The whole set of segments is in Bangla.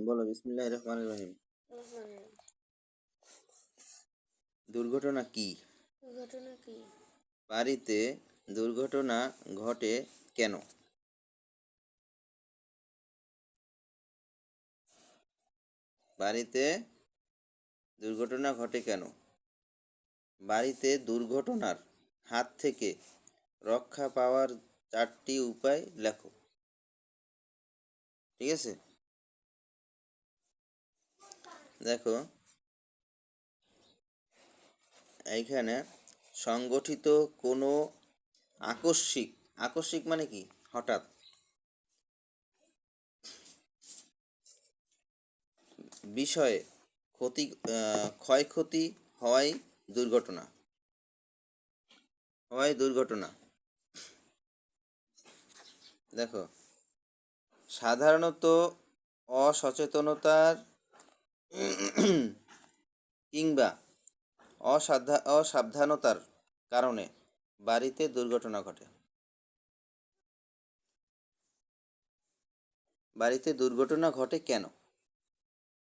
বলো বিসমিল্লাহির রহমানির রহিম। দুর্ঘটনা কি? দুর্ঘটনা কি? বাড়িতে দুর্ঘটনা ঘটে কেন? বাড়িতে দুর্ঘটনা ঘটে কেন? বাড়িতে দুর্ঘটনার হাত থেকে রক্ষা পাওয়ার 4টি উপায় লেখো। ঠিক আছে, দেখো এইখানে সংগঠিত কোনো আকস্মিক আকস্মিক মানে কি? হঠাৎ বিষয়ে ক্ষয়ক্ষতি হওয়াই দুর্ঘটনা। দেখো, সাধারণত অসচেতনতার কিংবা অসাবধানতার কারণে বাড়িতে দুর্ঘটনা ঘটে। বাড়িতে দুর্ঘটনা ঘটে কেন?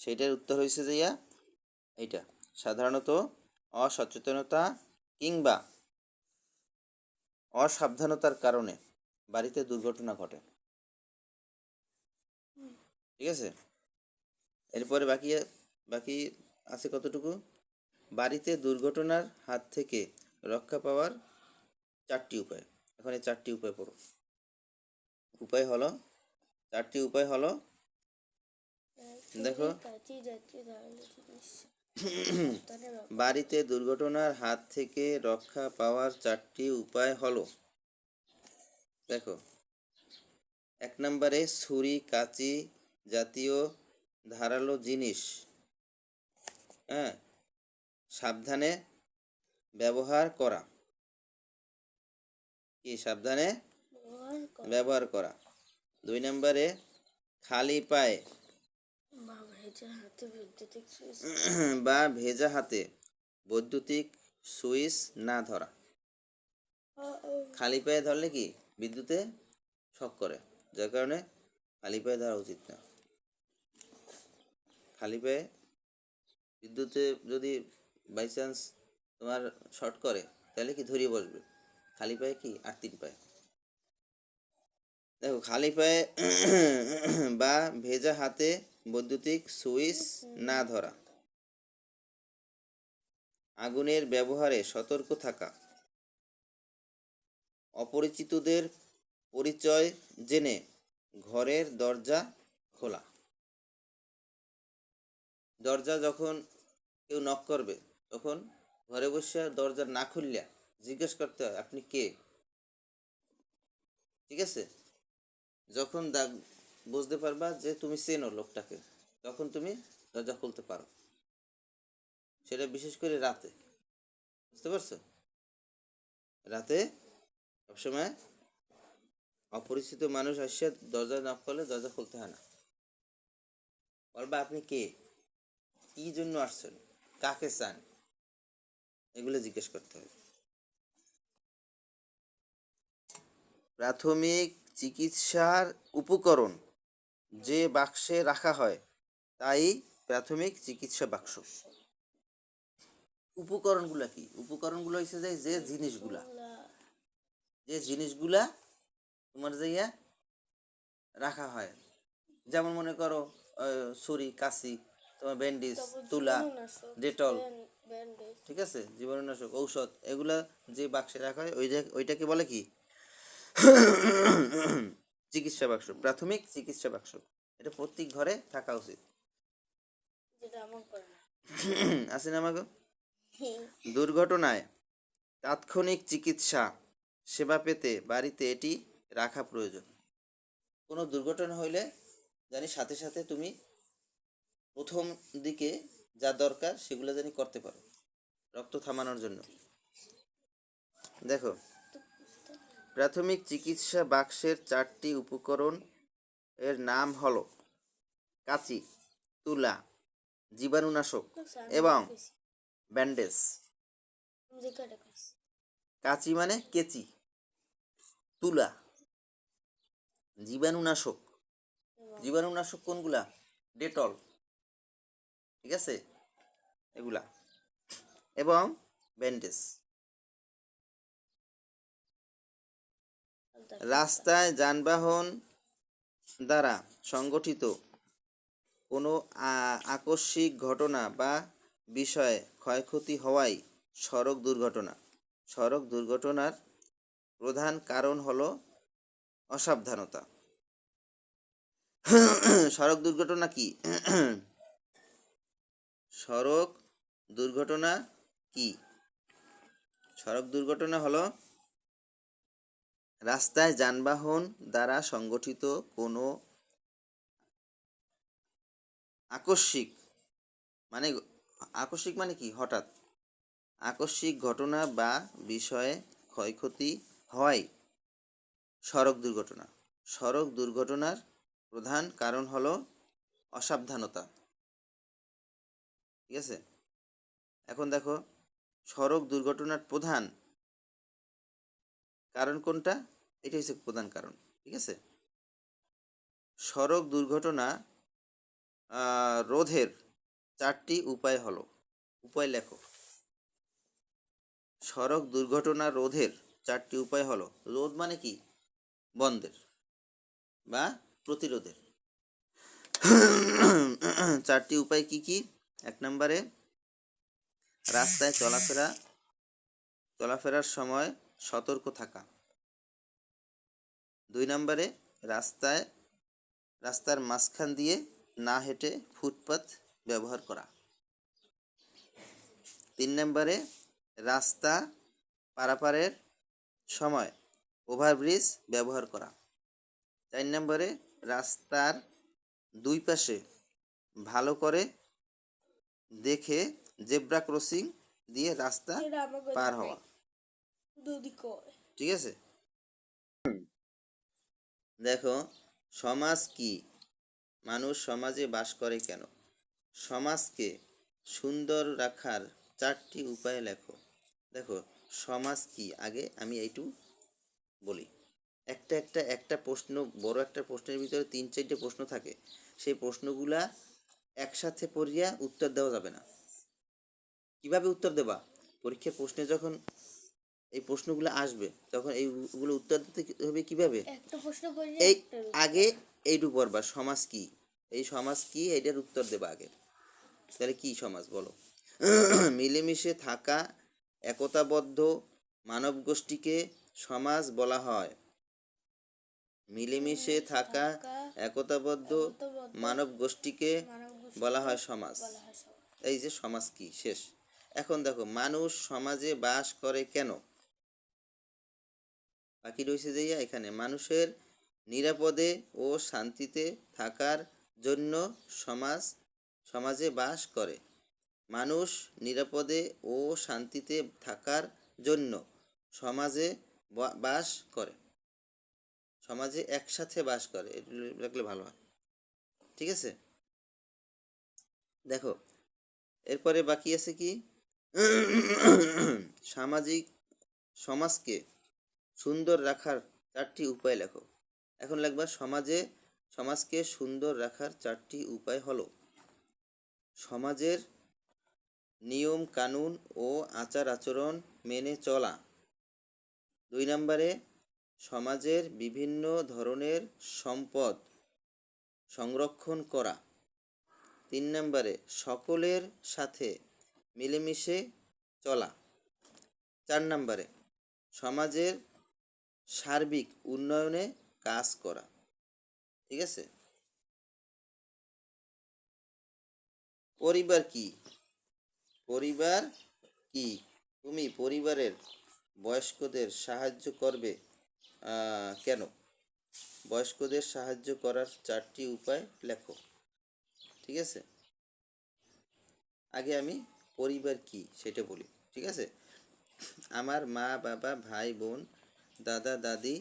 সেটার উত্তর হয়েছে যে এইটা সাধারণত অসচেতনতা কিংবা অসাবধানতার কারণে বাড়িতে দুর্ঘটনা ঘটে। ঠিক আছে, এরপরে বাকি আছে কতটুকু? বাড়িতে দুর্ঘটনার হাত থেকে রক্ষা পাওয়ার 4টি উপায়। এখন এই 4টি উপায় পড়ো। চারটি উপায় হলো দেখো, বাড়িতে দুর্ঘটনার হাত থেকে রক্ষা পাওয়ার 4টি উপায় হলো, দেখো, 1 নম্বরে ছুরি কাঁচি জাতীয় ধারালো জিনিস সাবধানে ব্যবহার করা। ব্যবহার করা। 2 নম্বরে খালি পায়ে বা ভেজা হাতে বৈদ্যুতিক সুইচ না ধরা। খালি পায়ে ধরলে কি বিদ্যুতে শক করে, যার কারণে খালি পায়ে ধরা উচিত না। খালি পায়ে বিদ্যুতে যদি বাই চান্স তোমার শর্ট করে তাহলে কি ধরিয়ে বসবে। খালি পায়ে কি আর 3 পায়ে। দেখো, খালি পায়ে বা ভেজা হাতে বৈদ্যুতিক সুইচ না ধরা। আগুনের ব্যবহারে সতর্ক থাকা। অপরিচিতদের পরিচয় জেনে ঘরের দরজা খোলা। দরজা যখন কেউ নক করবে তখন ঘরে বসে দরজা না খুললে জিজ্ঞেস করতে হয় আপনি কে। ঠিক আছে, যখন বুঝতে পারবা যে তুমি চেনো লোকটাকে তখন তুমি দরজা খুলতে পারো। সেটা বিশেষ করে রাতে, বুঝতে পারছো? রাতে সবসময় অপরিচিত মানুষ আসছে দরজা নক করলে দরজা খুলতে হয় না। বলবা আপনি কে, কি জন্য আসছেন, কাকে চান, এগুলো জিজ্ঞেস করতে হবে। প্রাথমিক চিকিৎসার উপকরণ যে বাক্সে রাখা হয় তাই প্রাথমিক চিকিৎসা বাক্স। উপকরণগুলা কি? উপকরণগুলো হচ্ছে যে জিনিসগুলা তোমার যাইয়া রাখা হয়, যেমন মনে করো ছুরি কাঁচি, তোমার ব্যান্ডেজ, তুলা, ডেটল, ঠিক আছে, জীবাণুনাশক, ঔষধ, এগুলা যে বাক্সে রাখা হয় ওইটাকে বলে কি চিকিৎসা বাক্স, প্রাথমিক চিকিৎসা বাক্স। এটা প্রত্যেক ঘরে থাকা উচিত। আছে না আমাকে? দুর্ঘটনায় তাৎক্ষণিক চিকিৎসা সেবা পেতে বাড়িতে এটি রাখা প্রয়োজন। কোনো দুর্ঘটনা হইলে জানি সাথে সাথে তুমি প্রথম দিকে যা দরকার সেগুলো জানি করতে পারো রক্ত থামানোর জন্য। দেখো, প্রাথমিক চিকিৎসা বাক্সের 4টি উপকরণ এর নাম হলো কাঁচি, তুলা, জীবাণুনাশক এবং ব্যান্ডেজ। কাঁচি মানে কেচি, তুলা, জীবাণুনাশক কোনগুলা? ডেটল, ঠিক আছে, এগুলা, এবং ব্যান্ডেজ। রাস্তায় যানবাহন দ্বারা সংগঠিত কোনো আকস্মিক ঘটনা বা বিষয়ে ক্ষয়ক্ষতি হওয়াই সড়ক দুর্ঘটনা। সড়ক দুর্ঘটনার প্রধান কারণ হলো অসাবধানতা। সড়ক দুর্ঘটনা কি? সড়ক দুর্ঘটনা কি? সড়ক দুর্ঘটনা হলো রাস্তায় যানবাহন দ্বারা সংগঠিত কোনো আকস্মিক মানে কি? হঠাৎ আকস্মিক ঘটনা বা বিষয়ে ক্ষয়ক্ষতি হয় সড়ক দুর্ঘটনা। সড়ক দুর্ঘটনার প্রধান কারণ হলো অসাবধানতা, ঠিক আছে। এখন দেখো, সড়ক দুর্ঘটনার প্রধান কারণ কোনটা? এটা হচ্ছে প্রধান কারণ, ঠিক আছে। সড়ক দুর্ঘটনা রোধের 4টি উপায় হলো, উপায় লেখো। সড়ক দুর্ঘটনা রোধের 4টি উপায় হলো, রোধ মানে কি? বন্ধের বা প্রতিরোধের। 4টি উপায় কি কি? 1 নম্বরে, রাস্তায় চলাফেরার সময় সতর্ক থাকা। 2 নম্বরে, রাস্তার মাঝখান দিয়ে না হেঁটে ফুটপাত ব্যবহার করা। 3 নম্বরে, রাস্তা পারাপারের সময় ওভারব্রিজ ব্যবহার করা। 4 নম্বরে, রাস্তার দুই পাশে ভালো করে দেখে জেব্রা ক্রসিং দিয়ে রাস্তা পার হওয়া, ঠিক আছে। দেখো, সমাজ কি? মানুষ সমাজে বাস করে কেন? সমাজকে সুন্দর রাখার 4টি উপায় লেখো। দেখো, সমাজ কি? আগে আমি এইটু বলি। একটা প্রশ্ন, বড় একটা প্রশ্নের ভিতরে 3-4টে প্রশ্ন থাকে। সেই প্রশ্নগুলা একসাথে পড়িয়া উত্তর দেওয়া যাবে না। কিভাবে উত্তর দেবা? পরীক্ষার প্রশ্নে যখন এই প্রশ্নগুলো আসবে, তখন এইগুলো উত্তর দিতে হবে কিভাবে? এই আগে এইটু পড়বা, সমাজ কি? এই সমাজ কি, এটার উত্তর দেবা আগে। তাহলে কি সমাজ বলো? মিলেমিশে থাকা একতাবদ্ধ মানব গোষ্ঠীকে সমাজ বলা হয়। মিলেমিশে থাকা একতাবদ্ধ মানব গোষ্ঠীকে বলা হয় সমাজ। এই যে সমাজ কি, শেষ। এখন দেখো, মানুষ সমাজে বাস করে কেন? বাকি রয়েছে যে এখানে, মানুষের নিরাপদে ও শান্তিতে থাকার জন্য সমাজে বাস করে। মানুষ নিরাপদে ও শান্তিতে থাকার জন্য সমাজে বাস করে। সমাজে একসাথে বাস করে, এটা রাখলে ভালো হয়, ঠিক আছে। দেখো, এরপরে বাকি আছে কি? সমাজকে সুন্দর রাখার 4টি উপায় লেখো। এখন লিখবা, সমাজকে সুন্দর রাখার 4টি উপায় হলো, সমাজের নিয়ম কানুন ও আচার আচরণ মেনে চলা। 2 নম্বরে, সমাজের বিভিন্ন ধরনের সম্পদ সংরক্ষণ করা। 3 নম্বরে, সকলের সাথে মিলেমিশে চলা। 4 নম্বরে, সমাজের সার্বিক উন্নয়নে কাজ করা, ঠিক আছে। পরিবার কি? পরিবার কি? তুমি পরিবারের বয়স্কদের সাহায্য করবে কেন? বয়স্কদের সাহায্য করার 4টি উপায় লেখো, ঠিক আছে। আগে আমি পরিবার কি সেটা বলি, ঠিক আছে। আমার মা বাবা ভাই বোন দাদা দাদি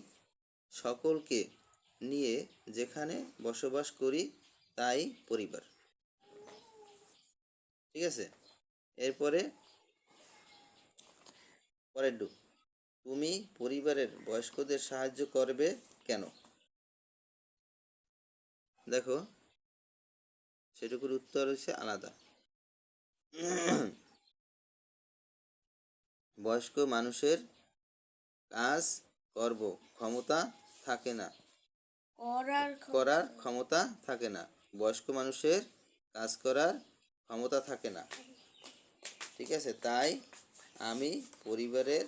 সকলকে নিয়ে যেখানে বসবাস করি তাই পরিবার, ঠিক আছে। এরপরে পরেরটু, তুমি পরিবারের বয়স্কদের সাহায্য করবে কেন? দেখো, সেটুকুর উত্তর হচ্ছে আলাদা। বয়স্ক মানুষের কাজ করব ক্ষমতা থাকে না, করার ক্ষমতা থাকে না। বয়স্ক মানুষের কাজ করার ক্ষমতা থাকে না, ঠিক আছে? তাই আমি পরিবারের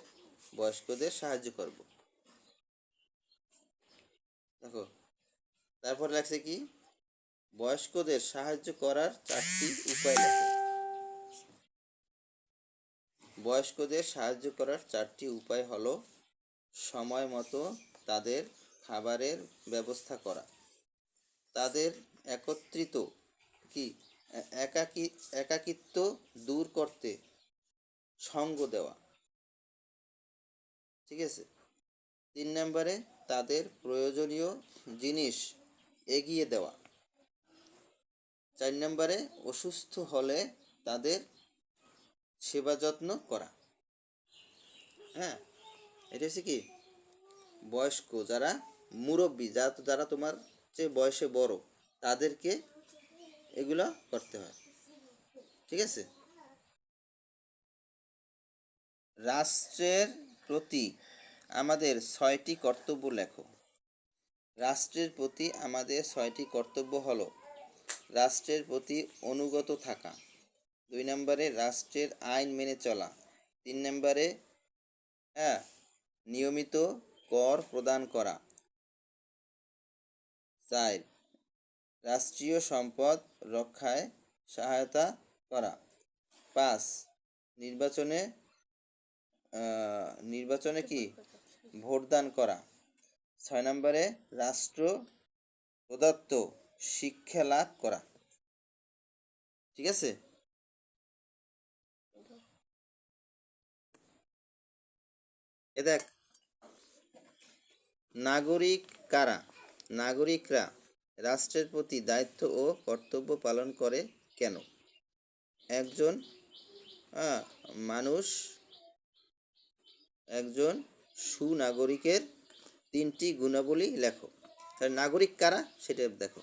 বয়স্কদের সাহায্য করব। দেখো, তারপর লাগছে কি, বয়স্কদের সাহায্য করার 4টি উপায় লেখো। বয়স্কদের সাহায্য করার 4টি উপায় হলো: সময় মতো তাদের খাবারের ব্যবস্থা করা, তাদের একত্রিত কি একাকিত্ব দূর করতে সঙ্গ দেওয়া, ঠিক আছে? 3 নম্বরে তাদের প্রয়োজনীয় জিনিস এগিয়ে দেওয়া। 4 নম্বরে অসুস্থ হলে তাদের সেবা যত্ন করা। হ্যাঁ, এটা হচ্ছে কি, বয়স্ক যারা মুরব্বী, যারা তোমার চেয়ে বয়সে বড়, তাদেরকে এগুলো করতে হয়, ঠিক আছে? রাষ্ট্রের প্রতি আমাদের 6টি কর্তব্য লেখো। রাষ্ট্রের প্রতি আমাদের 6টি কর্তব্য হলো: রাষ্ট্রের প্রতি অনুগত থাকা, 2 নম্বরে রাষ্ট্রের আইন মেনে চলা, 3 নম্বরে নিয়মিত কর প্রদান করা, 4 রাষ্ট্রীয় সম্পদ রক্ষায় সহায়তা করা, 5 নির্বাচনে কি ভোটদান করা, 6 নম্বরে রাষ্ট্র প্রদত্ত শিক্ষা লাভ করা, ঠিক আছে? এ দেখ, নাগরিক কারা? নাগরিকরা রাষ্ট্রের প্রতি দায়িত্ব ও কর্তব্য পালন করে কেন? একজন সুনাগরিকের 3টি গুণাবলী লেখো। তাহলে নাগরিক কারা সেটা দেখো।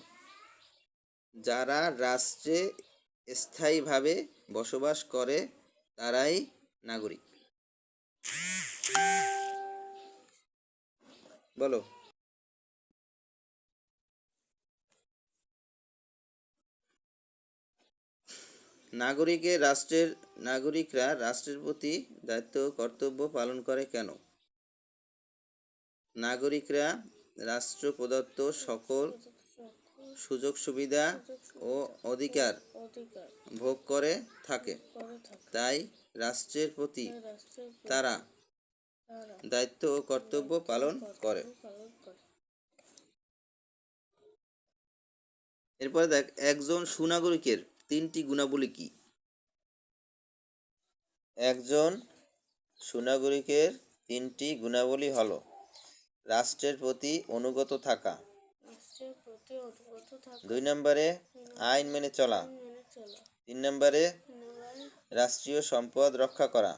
যারা রাষ্ট্রে স্থায়ীভাবে বসবাস করে তারাই নাগরিক। বলো। নাগরিকরা রাষ্ট্রের প্রতি দায়িত্ব ও কর্তব্য পালন করে কেন? নাগরিকরা রাষ্ট্র প্রদত্ত সকল সুযোগ সুবিধা ও অধিকার ভোগ করে থাকে, তাই রাষ্ট্রের প্রতি তারা দায়িত্ব ও কর্তব্য পালন করে। এরপরে দেখ, একজন সুনাগরিকের 3টি গুণাবলী কি? একজন সুনাগরিকের 3টি গুণাবলী হলো: রাষ্ট্রের প্রতি অনুগত থাকা, 2 নম্বরে আইন মেনে চলা, 3 নম্বরে রাষ্ট্রীয় সম্পদ রক্ষা করা।